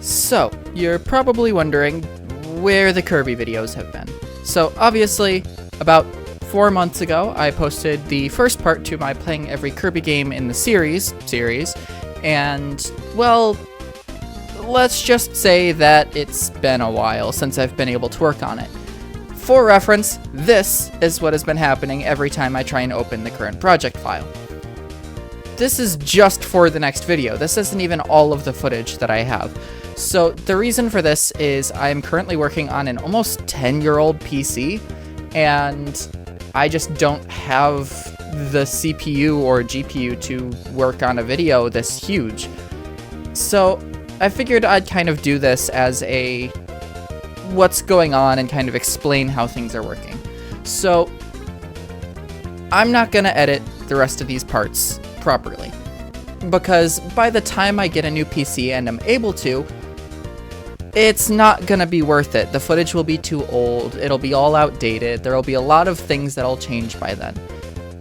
So, you're probably wondering where the Kirby videos have been. So, obviously, about 4 months ago, I posted the first part to my Playing Every Kirby Game in the series, and, well, let's just say that it's been a while since I've been able to work on it. For reference, this is what has been happening every time I try and open the current project file. This is just for the next video. This isn't even all of the footage that I have. So the reason for this is I'm currently working on an almost 10-year-old PC, and I just don't have the CPU or GPU to work on a video this huge. So I figured I'd kind of do this as a what's going on and kind of explain how things are working. So I'm not gonna edit the rest of these parts properly, because by the time I get a new PC and I'm able to, it's not gonna be worth it. The footage will be too old, it'll be all outdated, there'll be a lot of things that'll change by then.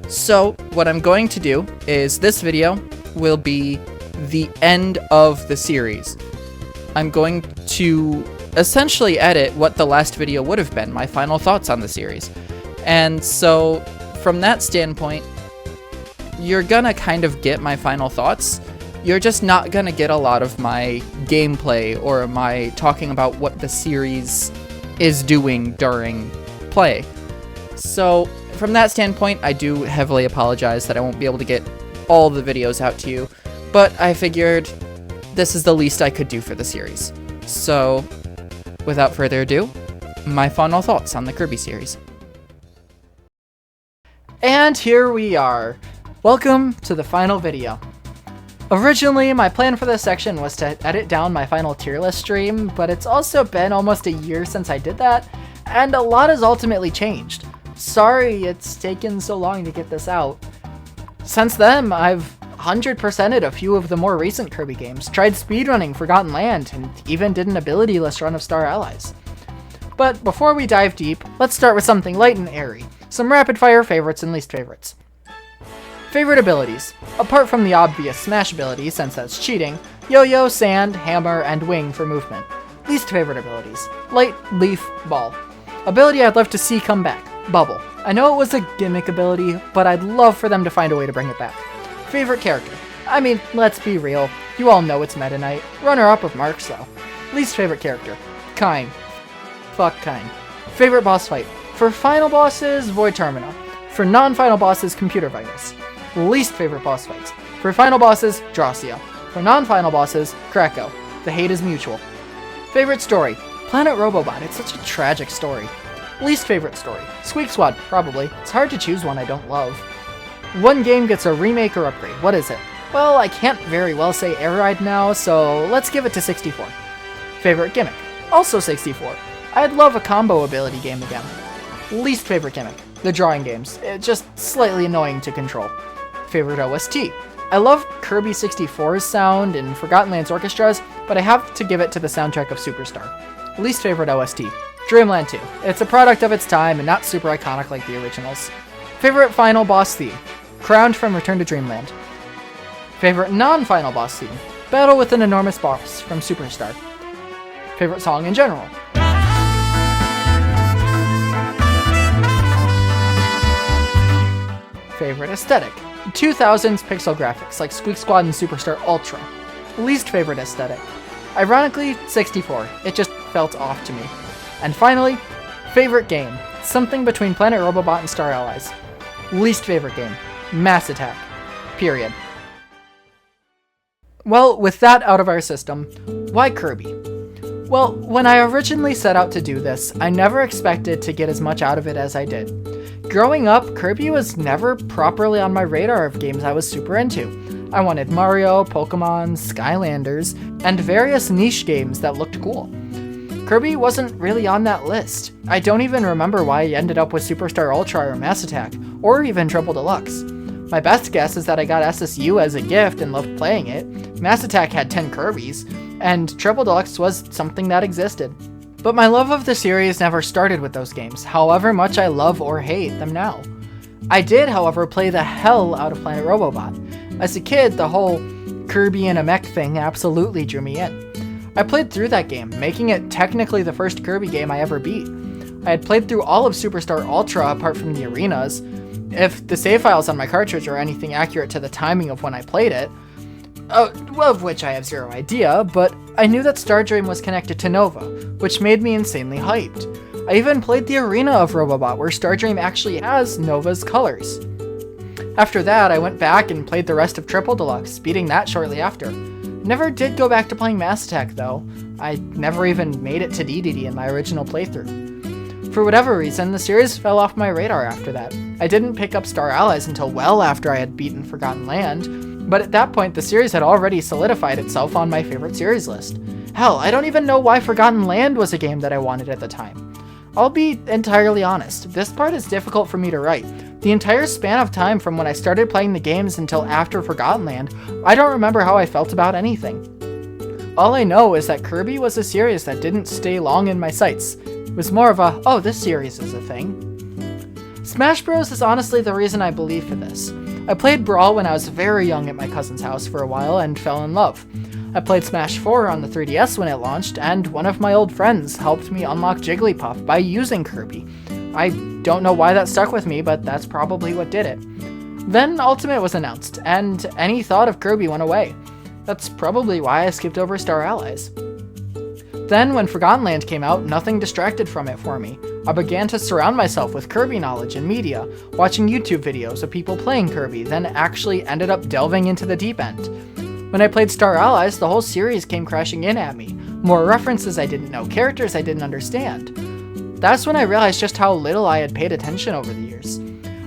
So what I'm going to do is this video will be the end of the series. I'm going to essentially edit what the last video would have been, my final thoughts on the series. And so from that standpoint, you're gonna kind of get my final thoughts. You're just not gonna get a lot of my gameplay or my talking about what the series is doing during play. So from that standpoint, I do heavily apologize that I won't be able to get all the videos out to you, but I figured this is the least I could do for the series. So without further ado, my final thoughts on the Kirby series. And here we are. Welcome to the final video. Originally, my plan for this section was to edit down my final tier list stream, but it's also been almost a year since I did that, and a lot has ultimately changed. Sorry it's taken so long to get this out. Since then, I've 100%ed a few of the more recent Kirby games, tried speedrunning Forgotten Land, and even did an ability-less run of Star Allies. But before we dive deep, let's start with something light and airy. Some rapid-fire favorites and least favorites. Favorite abilities. Apart from the obvious Smash ability, since that's cheating, Yo-Yo, Sand, Hammer, and Wing for movement. Least favorite abilities. Light, Leaf, Ball. Ability I'd love to see come back. Bubble. I know it was a gimmick ability, but I'd love for them to find a way to bring it back. Favorite character. I mean, let's be real. You all know it's Meta Knight. Runner-up with marks, though. Least favorite character. Kine. Fuck Kine. Favorite boss fight. For final bosses, Void Termina. For non-final bosses, Computer Virus. Least favorite boss fights. For final bosses, Drossia. For non-final bosses, Krakow. The hate is mutual. Favorite story. Planet Robobot. It's such a tragic story. Least favorite story. Squeak Squad, probably. It's hard to choose one I don't love. One game gets a remake or upgrade. What is it? Well, I can't very well say Air Ride now, so let's give it to 64. Favorite gimmick. Also 64. I'd love a combo ability game again. Least favorite gimmick. The drawing games. It's just slightly annoying to control. Favorite OST. I love Kirby 64's sound and Forgotten Land's orchestras, but I have to give it to the soundtrack of Superstar. Least favorite OST. Dreamland 2. It's a product of its time and not super iconic like the originals. Favorite final boss theme. Crowned from Return to Dreamland. Favorite non-final boss theme. Battle with an Enormous Boss from Superstar. Favorite song in general. Favorite aesthetic. 2000s pixel graphics like Squeak Squad and Superstar Ultra. Least favorite aesthetic. Ironically, 64. It just felt off to me. And finally, favorite game. Something between Planet Robobot and Star Allies. Least favorite game. Mass Attack. Period. Well, with that out of our system, why Kirby? Well, when I originally set out to do this, I never expected to get as much out of it as I did. Growing up, Kirby was never properly on my radar of games I was super into. I wanted Mario, Pokemon, Skylanders, and various niche games that looked cool. Kirby wasn't really on that list. I don't even remember why I ended up with Superstar Ultra or Mass Attack, or even Triple Deluxe. My best guess is that I got SSU as a gift and loved playing it. Mass Attack had 10 Kirbys, and Triple Deluxe was something that existed. But my love of the series never started with those games, however much I love or hate them now. I did, however, play the hell out of Planet Robobot. As a kid, the whole Kirby and a mech thing absolutely drew me in. I played through that game, making it technically the first Kirby game I ever beat. I had played through all of Superstar Ultra apart from the arenas. If the save files on my cartridge are anything accurate to the timing of when I played it, of which I have zero idea, but I knew that Star Dream was connected to Nova, which made me insanely hyped. I even played the arena of Robobot where Star Dream actually has Nova's colors. After that, I went back and played the rest of Triple Deluxe, beating that shortly after. Never did go back to playing Mass Attack though. I never even made it to DDD in my original playthrough. For whatever reason, the series fell off my radar after that. I didn't pick up Star Allies until well after I had beaten Forgotten Land, but at that point the series had already solidified itself on my favorite series list. Hell, I don't even know why Forgotten Land was a game that I wanted at the time. I'll be entirely honest, this part is difficult for me to write. The entire span of time from when I started playing the games until after Forgotten Land, I don't remember how I felt about anything. All I know is that Kirby was a series that didn't stay long in my sights. It was more of a, oh, this series is a thing. Smash Bros is honestly the reason I believe for this. I played Brawl when I was very young at my cousin's house for a while and fell in love. I played Smash 4 on the 3DS when it launched, and one of my old friends helped me unlock Jigglypuff by using Kirby. I don't know why that stuck with me, but that's probably what did it. Then Ultimate was announced, and any thought of Kirby went away. That's probably why I skipped over Star Allies. Then when Forgotten Land came out, nothing distracted from it for me. I began to surround myself with Kirby knowledge and media, watching YouTube videos of people playing Kirby, then actually ended up delving into the deep end. When I played Star Allies, the whole series came crashing in at me. More references I didn't know, characters I didn't understand. That's when I realized just how little I had paid attention over the years.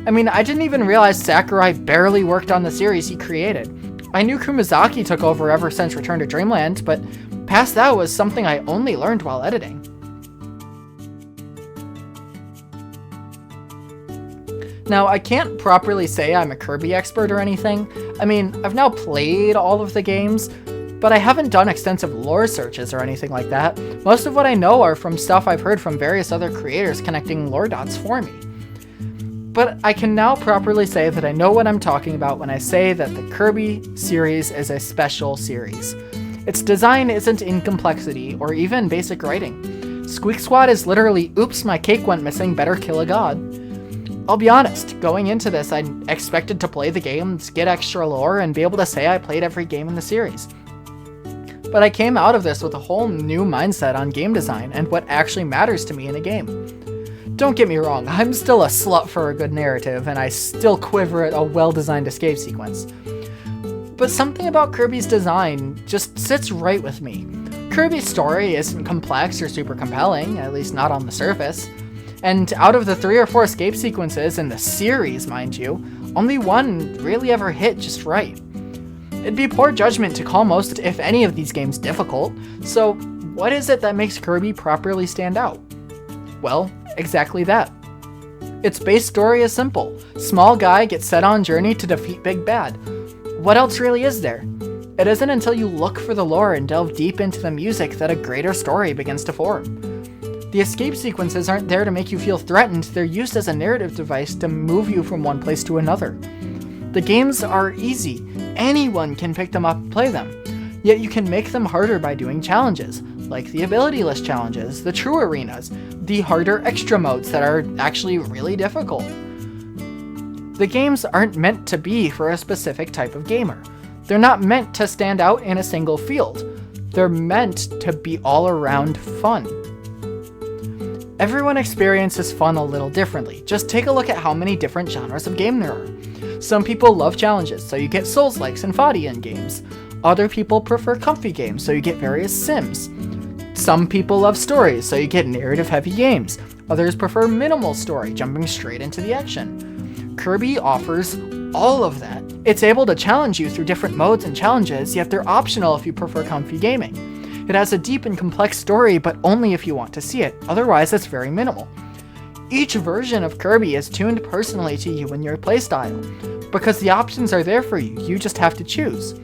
I mean, I didn't even realize Sakurai barely worked on the series he created. I knew Kumazaki took over ever since Return to Dreamland, but past that was something I only learned while editing. Now, I can't properly say I'm a Kirby expert or anything. I mean, I've now played all of the games, but I haven't done extensive lore searches or anything like that. Most of what I know are from stuff I've heard from various other creators connecting lore dots for me. But I can now properly say that I know what I'm talking about when I say that the Kirby series is a special series. Its design isn't in complexity or even basic writing. Squeak Squad is literally, oops, my cake went missing, better kill a god. I'll be honest, going into this I expected to play the games, get extra lore, and be able to say I played every game in the series. But I came out of this with a whole new mindset on game design and what actually matters to me in a game. Don't get me wrong, I'm still a slut for a good narrative, and I still quiver at a well-designed escape sequence. But something about Kirby's design just sits right with me. Kirby's story isn't complex or super compelling, at least not on the surface. And out of the 3 or 4 escape sequences in the series, mind you, only one really ever hit just right. It'd be poor judgment to call most, if any, of these games difficult, so what is it that makes Kirby properly stand out? Well, exactly that. Its base story is simple. Small guy gets set on journey to defeat big bad. What else really is there? It isn't until you look for the lore and delve deep into the music that a greater story begins to form. The escape sequences aren't there to make you feel threatened, they're used as a narrative device to move you from one place to another. The games are easy, anyone can pick them up and play them, yet you can make them harder by doing challenges, like the ability list challenges, the true arenas, the harder extra modes that are actually really difficult. The games aren't meant to be for a specific type of gamer. They're not meant to stand out in a single field. They're meant to be all around fun. Everyone experiences fun a little differently. Just take a look at how many different genres of game there are. Some people love challenges, so you get Souls-likes and Fadian games. Other people prefer comfy games, so you get various sims. Some people love stories, so you get narrative-heavy games. Others prefer minimal story, jumping straight into the action. Kirby offers all of that. It's able to challenge you through different modes and challenges, yet they're optional if you prefer comfy gaming. It has a deep and complex story, but only if you want to see it, otherwise it's very minimal. Each version of Kirby is tuned personally to you and your playstyle, because the options are there for you, you just have to choose.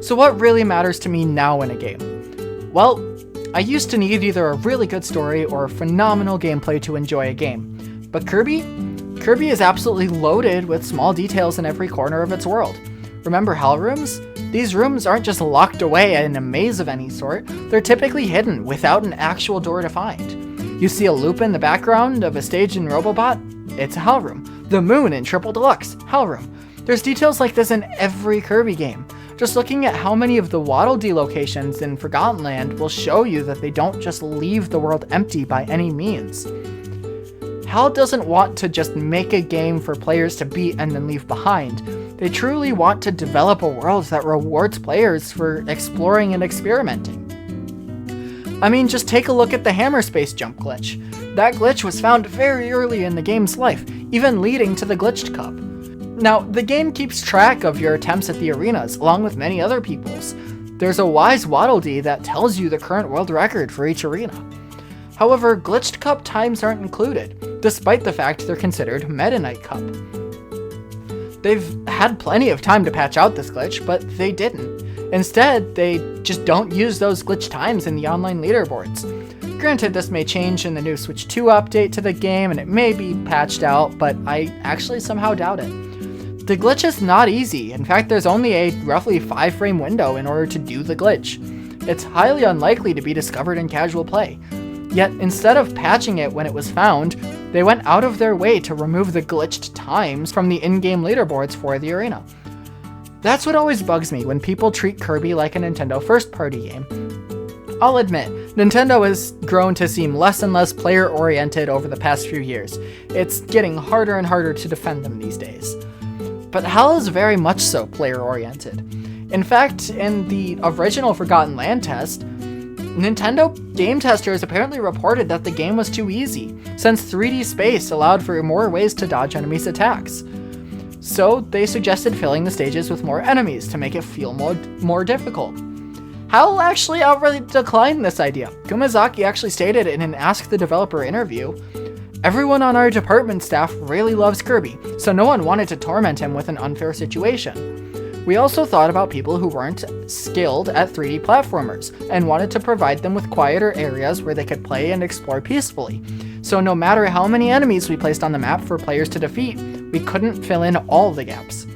So what really matters to me now in a game? Well, I used to need either a really good story or phenomenal gameplay to enjoy a game, but Kirby is absolutely loaded with small details in every corner of its world. Remember Hell Rooms? These rooms aren't just locked away in a maze of any sort, they're typically hidden without an actual door to find. You see a loop in the background of a stage in Robobot? It's a hell room. The moon in Triple Deluxe, hell room. There's details like this in every Kirby game. Just looking at how many of the Waddle Dee locations in Forgotten Land will show you that they don't just leave the world empty by any means. HAL doesn't want to just make a game for players to beat and then leave behind. They truly want to develop a world that rewards players for exploring and experimenting. I mean, just take a look at the hammer space jump glitch. That glitch was found very early in the game's life, even leading to the glitched cup. Now, the game keeps track of your attempts at the arenas, along with many other people's. There's a wise Waddle Dee that tells you the current world record for each arena. However, glitched cup times aren't included, despite the fact they're considered Meta Knight Cup. They've had plenty of time to patch out this glitch, but they didn't. Instead, they just don't use those glitch times in the online leaderboards. Granted, this may change in the new Switch 2 update to the game, and it may be patched out, but I actually somehow doubt it. The glitch is not easy. In fact, there's only a roughly 5-frame window in order to do the glitch. It's highly unlikely to be discovered in casual play. Yet, instead of patching it when it was found, they went out of their way to remove the glitched times from the in-game leaderboards for the arena. That's what always bugs me when people treat Kirby like a Nintendo first-party game. I'll admit, Nintendo has grown to seem less and less player-oriented over the past few years. It's getting harder and harder to defend them these days. But HAL is very much so player-oriented. In fact, in the original Forgotten Land test, Nintendo game testers apparently reported that the game was too easy, since 3D space allowed for more ways to dodge enemies' attacks. So they suggested filling the stages with more enemies to make it feel more difficult. HAL actually outright declined this idea. Kumazaki actually stated in an Ask the Developer interview, "Everyone on our department staff really loves Kirby, so no one wanted to torment him with an unfair situation. We also thought about people who weren't skilled at 3D platformers and wanted to provide them with quieter areas where they could play and explore peacefully. So no matter how many enemies we placed on the map for players to defeat, we couldn't fill in all the gaps."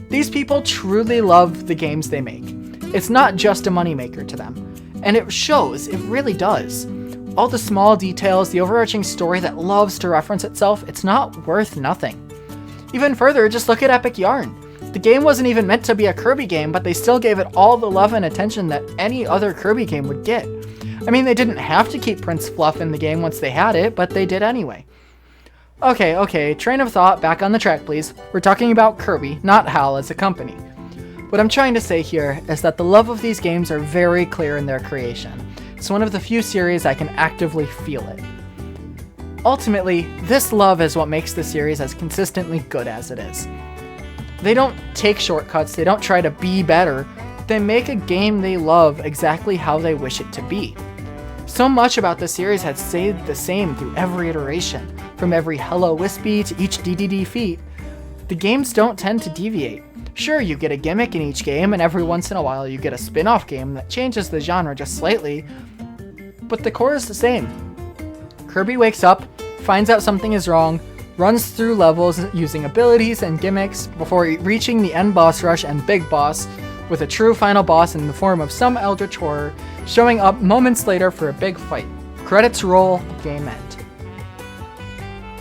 These people truly love the games they make. It's not just a moneymaker to them. And it shows, it really does. All the small details, the overarching story that loves to reference itself, it's not worth nothing. Even further, just look at Epic Yarn. The game wasn't even meant to be a Kirby game, but they still gave it all the love and attention that any other Kirby game would get. I mean, they didn't have to keep Prince Fluff in the game once they had it, but they did anyway. Okay, train of thought, back on the track please. We're talking about Kirby, not HAL as a company. What I'm trying to say here is that the love of these games are very clear in their creation. It's one of the few series I can actively feel it. Ultimately, this love is what makes the series as consistently good as it is. They don't take shortcuts, they don't try to be better, they make a game they love exactly how they wish it to be. So much about the series has stayed the same through every iteration, from every Hello Wispy to each DDD feat. The games don't tend to deviate. Sure, you get a gimmick in each game, and every once in a while you get a spin-off game that changes the genre just slightly, but the core is the same. Kirby wakes up, finds out something is wrong, runs through levels using abilities and gimmicks before reaching the end boss rush and big boss, with a true final boss in the form of some eldritch horror showing up moments later for a big fight. Credits roll, game end.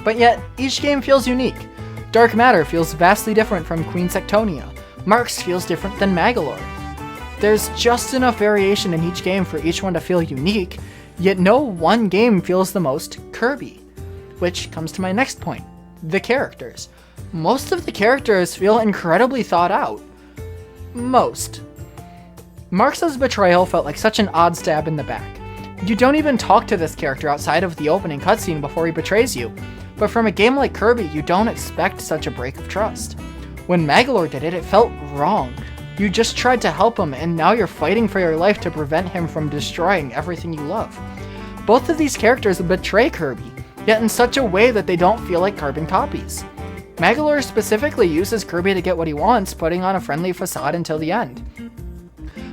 But yet, each game feels unique. Dark Matter feels vastly different from Queen Sectonia. Marks feels different than Magolor. There's just enough variation in each game for each one to feel unique, yet no one game feels the most Kirby. Which comes to my next point, the characters. Most of the characters feel incredibly thought out. Most. Marks' betrayal felt like such an odd stab in the back. You don't even talk to this character outside of the opening cutscene before he betrays you, but from a game like Kirby, you don't expect such a break of trust. When Magolor did it, it felt wrong. You just tried to help him, and now you're fighting for your life to prevent him from destroying everything you love. Both of these characters betray Kirby, yet in such a way that they don't feel like carbon copies. Magolor specifically uses Kirby to get what he wants, putting on a friendly facade until the end.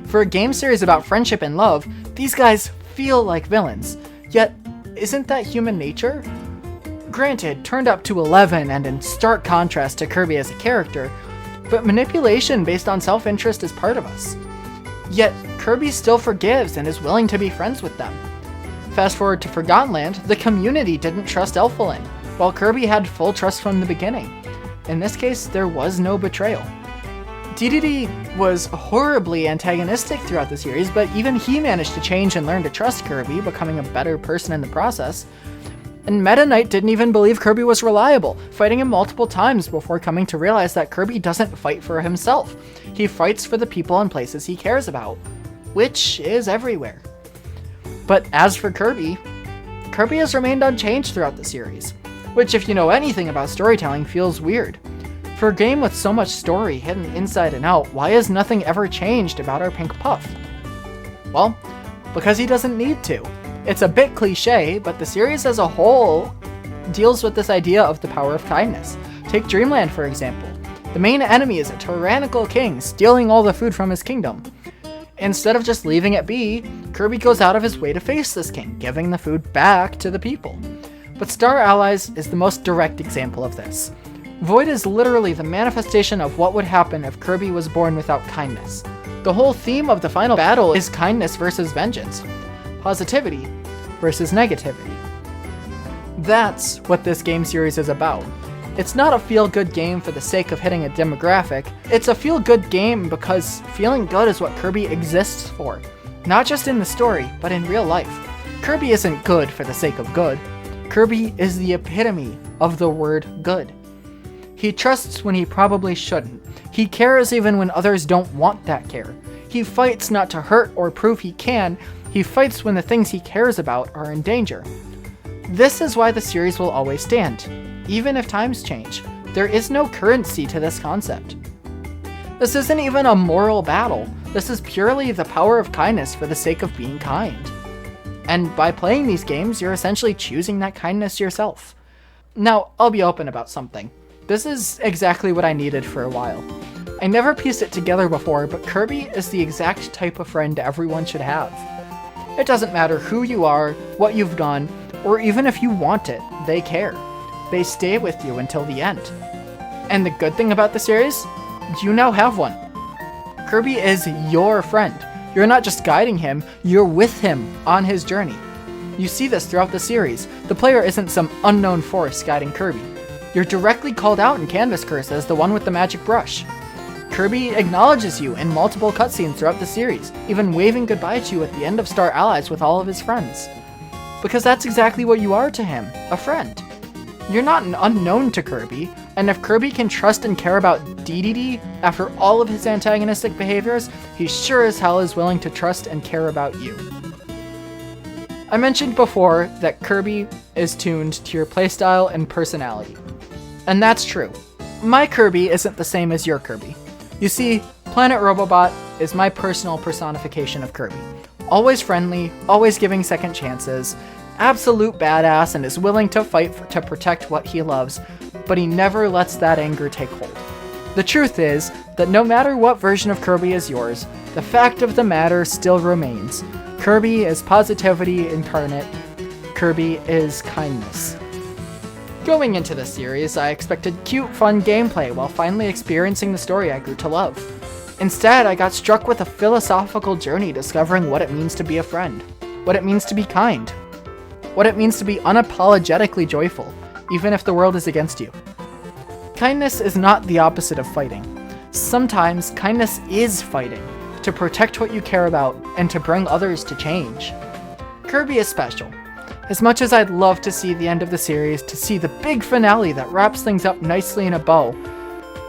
For a game series about friendship and love, these guys feel like villains, yet isn't that human nature? Granted, turned up to 11 and in stark contrast to Kirby as a character, but manipulation based on self-interest is part of us. Yet, Kirby still forgives and is willing to be friends with them. Fast forward to Forgotten Land, the community didn't trust Elfilin, while Kirby had full trust from the beginning. In this case, there was no betrayal. DDD was horribly antagonistic throughout the series, but even he managed to change and learn to trust Kirby, becoming a better person in the process. And Meta Knight didn't even believe Kirby was reliable, fighting him multiple times before coming to realize that Kirby doesn't fight for himself. He fights for the people and places he cares about, which is everywhere. But as for Kirby, Kirby has remained unchanged throughout the series, which if you know anything about storytelling feels weird. For a game with so much story hidden inside and out, why has nothing ever changed about our Pink Puff? Well, because he doesn't need to. It's a bit cliche, but the series as a whole deals with this idea of the power of kindness. Take Dreamland, for example. The main enemy is a tyrannical king stealing all the food from his kingdom. Instead of just leaving it be, Kirby goes out of his way to face this king, giving the food back to the people. But Star Allies is the most direct example of this. Void is literally the manifestation of what would happen if Kirby was born without kindness. The whole theme of the final battle is kindness versus vengeance. Positivity versus negativity. That's what this game series is about. It's not a feel-good game for the sake of hitting a demographic. It's a feel-good game because feeling good is what Kirby exists for. Not just in the story, but in real life. Kirby isn't good for the sake of good. Kirby is the epitome of the word good. He trusts when he probably shouldn't. He cares even when others don't want that care. He fights not to hurt or prove he can. He fights when the things he cares about are in danger. This is why the series will always stand, even if times change. There is no currency to this concept. This isn't even a moral battle. This is purely the power of kindness for the sake of being kind. And by playing these games, you're essentially choosing that kindness yourself. Now, I'll be open about something. This is exactly what I needed for a while. I never pieced it together before, but Kirby is the exact type of friend everyone should have. It doesn't matter who you are, what you've done, or even if you want it, they care. They stay with you until the end. And the good thing about the series? You now have one. Kirby is your friend. You're not just guiding him, you're with him on his journey. You see this throughout the series. The player isn't some unknown force guiding Kirby. You're directly called out in Canvas Curse as the one with the magic brush. Kirby acknowledges you in multiple cutscenes throughout the series, even waving goodbye to you at the end of Star Allies with all of his friends. Because that's exactly what you are to him, a friend. You're not an unknown to Kirby, and if Kirby can trust and care about DDD after all of his antagonistic behaviors, he sure as hell is willing to trust and care about you. I mentioned before that Kirby is tuned to your playstyle and personality. And that's true. My Kirby isn't the same as your Kirby. You see, Planet Robobot is my personal personification of Kirby. Always friendly, always giving second chances, absolute badass and is willing to fight to protect what he loves, but he never lets that anger take hold. The truth is that no matter what version of Kirby is yours, the fact of the matter still remains. Kirby is positivity incarnate. Kirby is kindness. Going into this series, I expected cute, fun gameplay while finally experiencing the story I grew to love. Instead, I got struck with a philosophical journey discovering what it means to be a friend, what it means to be kind, what it means to be unapologetically joyful, even if the world is against you. Kindness is not the opposite of fighting. Sometimes, kindness is fighting, to protect what you care about and to bring others to change. Kirby is special. As much as I'd love to see the end of the series, to see the big finale that wraps things up nicely in a bow,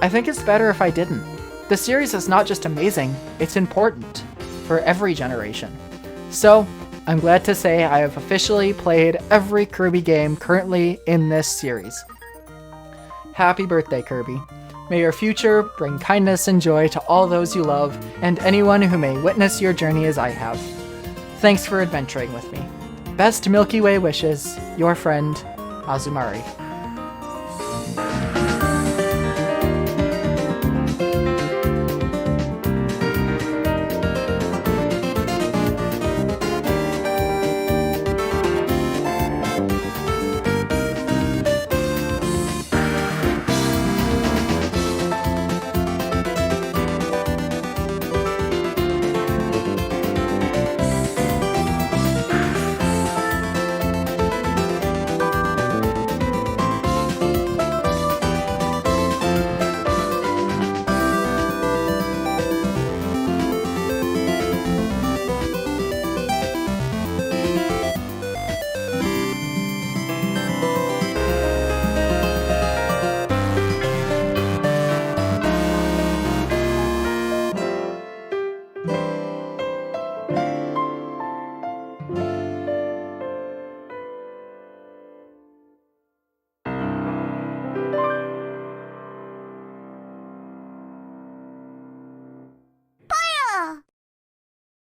I think it's better if I didn't. The series is not just amazing, it's important for every generation. So, I'm glad to say I have officially played every Kirby game currently in this series. Happy birthday, Kirby. May your future bring kindness and joy to all those you love, and anyone who may witness your journey as I have. Thanks for adventuring with me. Best Milky Way wishes, your friend, Azumari.